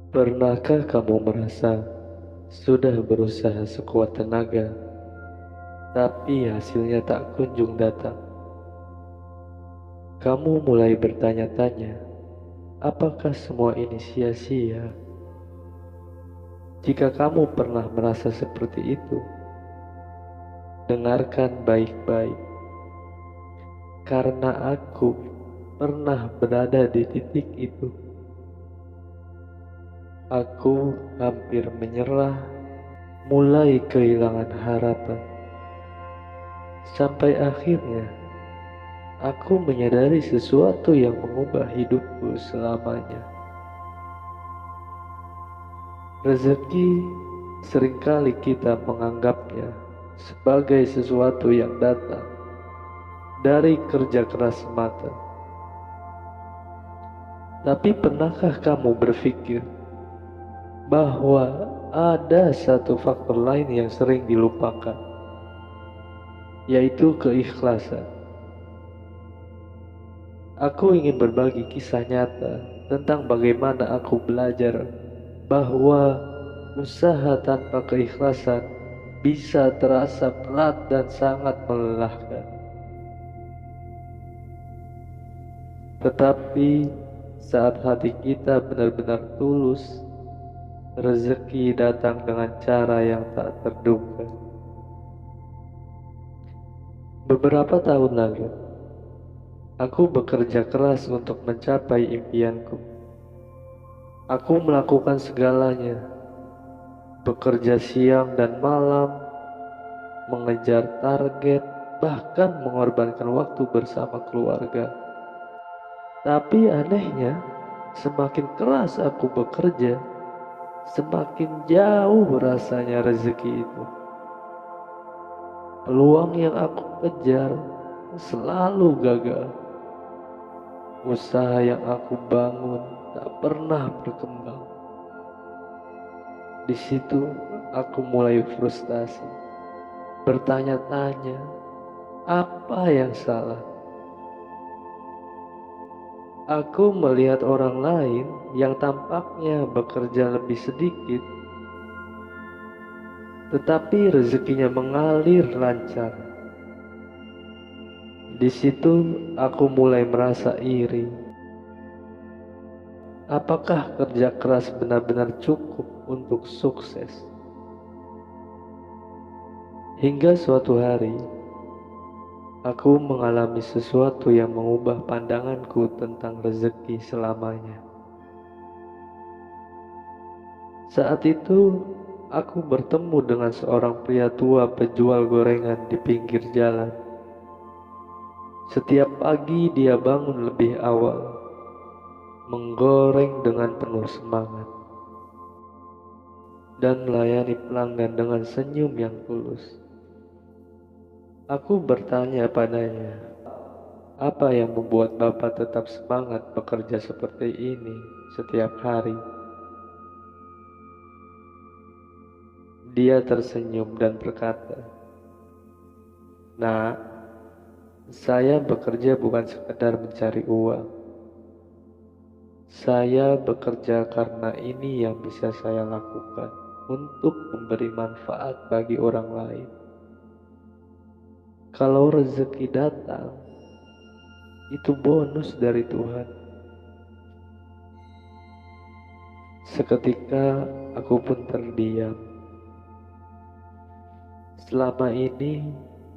Pernahkah kamu merasa sudah berusaha sekuat tenaga, tapi hasilnya tak kunjung datang? Kamu mulai bertanya-tanya, apakah semua ini sia-sia? Jika kamu pernah merasa seperti itu, dengarkan baik-baik, karena aku pernah berada di titik itu. Aku hampir menyerah, mulai kehilangan harapan, sampai akhirnya aku menyadari sesuatu yang mengubah hidupku selamanya. Rezeki seringkali kita menganggapnya sebagai sesuatu yang datang dari kerja keras semata. Tapi pernahkah kamu berpikir bahwa ada satu faktor lain yang sering dilupakan, yaitu keikhlasan? Aku ingin berbagi kisah nyata tentang bagaimana aku belajar bahwa usaha tanpa keikhlasan bisa terasa berat dan sangat melelahkan. Tetapi saat hati kita benar-benar tulus, rezeki datang dengan cara yang tak terduga. Beberapa tahun lalu, aku bekerja keras untuk mencapai impianku. Aku melakukan segalanya, bekerja siang dan malam, mengejar target, bahkan mengorbankan waktu bersama keluarga. Tapi anehnya, semakin keras aku bekerja, semakin jauh rasanya rezeki itu. Peluang yang aku kejar selalu gagal. Usaha yang aku bangun tak pernah berkembang. Di situ aku mulai frustasi, bertanya-tanya, apa yang salah? Aku melihat orang lain yang tampaknya bekerja lebih sedikit, tetapi rezekinya mengalir lancar. Di situ aku mulai merasa iri. Apakah kerja keras benar-benar cukup untuk sukses? Hingga suatu hari, aku mengalami sesuatu yang mengubah pandanganku tentang rezeki selamanya. Saat itu, aku bertemu dengan seorang pria tua penjual gorengan di pinggir jalan. Setiap pagi dia bangun lebih awal, menggoreng dengan penuh semangat, dan melayani pelanggan dengan senyum yang tulus. Aku bertanya padanya, apa yang membuat Bapak tetap semangat bekerja seperti ini setiap hari? Dia tersenyum dan berkata, "Nak, saya bekerja bukan sekadar mencari uang. Saya bekerja karena ini yang bisa saya lakukan untuk memberi manfaat bagi orang lain. Kalau rezeki datang, itu bonus dari Tuhan." Seketika aku pun terdiam. Selama ini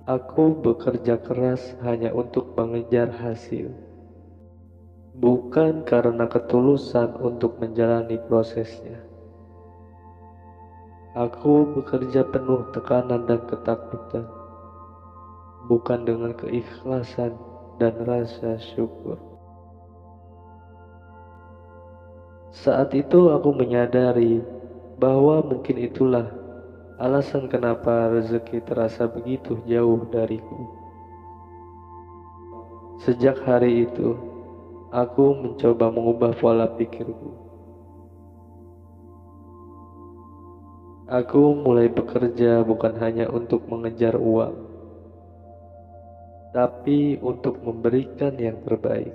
aku bekerja keras hanya untuk mengejar hasil, bukan karena ketulusan untuk menjalani prosesnya. Aku bekerja penuh tekanan dan ketakutan, bukan dengan keikhlasan dan rasa syukur. Saat itu aku menyadari bahwa mungkin itulah alasan kenapa rezeki terasa begitu jauh dariku. Sejak hari itu, aku mencoba mengubah pola pikirku. Aku mulai bekerja bukan hanya untuk mengejar uang, tapi untuk memberikan yang terbaik.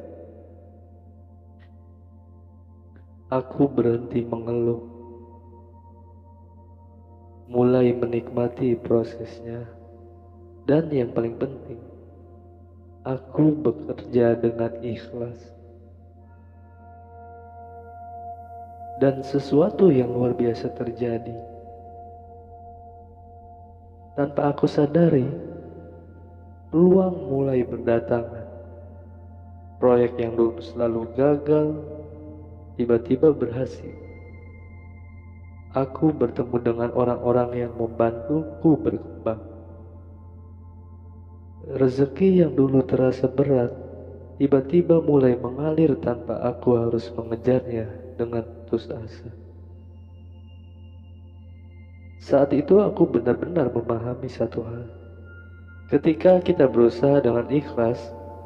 aku berhenti mengeluh, mulai menikmati prosesnya, dan yang paling penting, aku bekerja dengan ikhlas. Dan sesuatu yang luar biasa terjadi. Tanpa aku sadari, peluang mulai berdatangan. Proyek yang dulu selalu gagal, tiba-tiba berhasil. Aku bertemu dengan orang-orang yang membantuku berkembang. Rezeki yang dulu terasa berat, tiba-tiba mulai mengalir tanpa aku harus mengejarnya dengan putus asa. Saat itu aku benar-benar memahami satu hal. Ketika kita berusaha dengan ikhlas,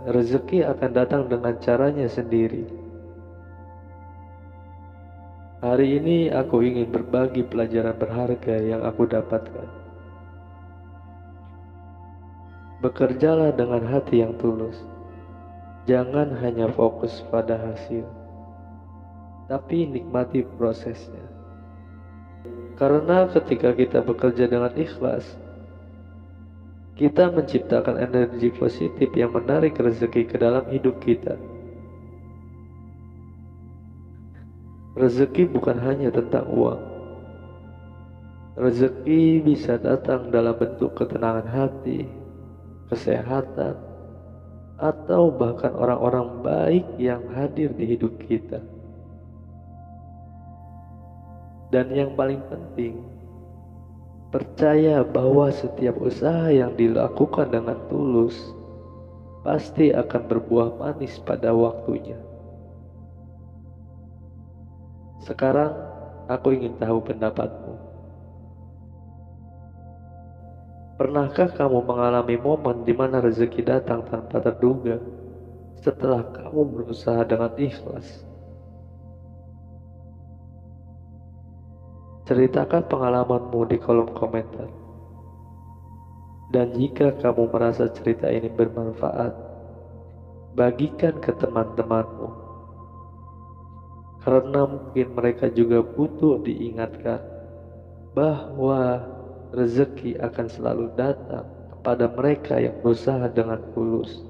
rezeki akan datang dengan caranya sendiri. Hari ini aku ingin berbagi pelajaran berharga yang aku dapatkan. Bekerjalah dengan hati yang tulus. Jangan hanya fokus pada hasil, tapi nikmati prosesnya. Karena ketika kita bekerja dengan ikhlas, kita menciptakan energi positif yang menarik rezeki ke dalam hidup kita. Rezeki bukan hanya tentang uang. Rezeki bisa datang dalam bentuk ketenangan hati, kesehatan, atau bahkan orang-orang baik yang hadir di hidup kita. Dan yang paling penting, percaya bahwa setiap usaha yang dilakukan dengan tulus pasti akan berbuah manis pada waktunya. Sekarang, aku ingin tahu pendapatmu. Pernahkah kamu mengalami momen di mana rezeki datang tanpa terduga setelah kamu berusaha dengan ikhlas? Ceritakan pengalamanmu di kolom komentar. Dan jika kamu merasa cerita ini bermanfaat, bagikan ke teman-temanmu. Karena mungkin mereka juga butuh diingatkan bahwa rezeki akan selalu datang kepada mereka yang berusaha dengan tulus.